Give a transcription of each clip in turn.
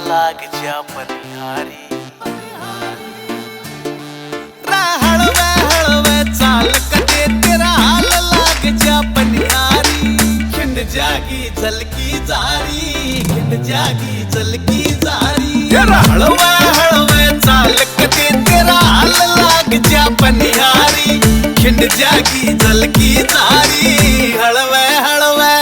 लाग जा पनिहारी। हळवे हळवे चाल कदे तेरा हाल लाग जा पनिहारी। खिंड जागी झलकी जारी, खिंड जागी झलकी जारी। हळवे हळवे चाल कदे तेरा हाल लाग जा पनिहारी। खिंड जागी झलकी जारी, हळवे हळवे।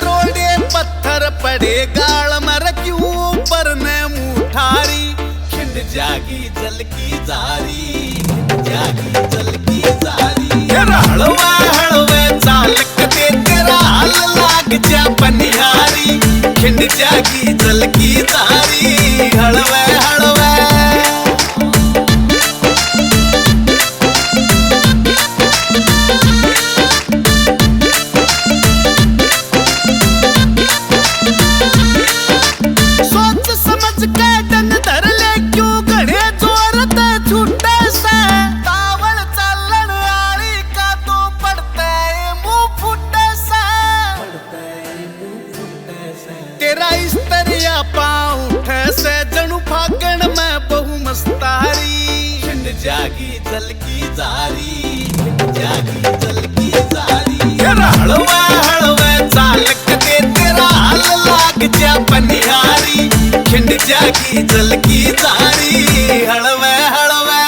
रोडे पत्थर पड़े गाल मर क्यों पर ने मुठारी। खिंड जागी झलकी जारी, जागी झलकी जारी। हळवे हळवे चाल कदे तेरा हाल लाग जा पनिहारी। खिंड जागी झलकी जारी, हळवे हळवे। तेरा इस्तरिया पाँव ठैसे जणु फागण में बहु मस्तारी। खिंड जागी झलकी जारी, जागी झलकी जारी। हळवे हळवे चाल कदे तेरा हाल लाग जा पनिहारी। खिंड जागी झलकी जारी, हळवे हळवे।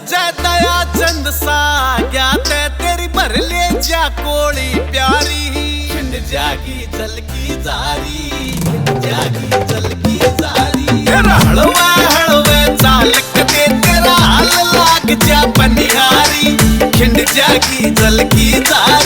जय दया चंद सा गया ते तेरी भर ले जा कोड़ी प्यारी। खिंड जागी झलकी जारी, जागी झलकी जारी। हळवे हळवे चाल कदे तेरा हाल लाग जा पनिहारी। खिंड जागी झलकी जारी।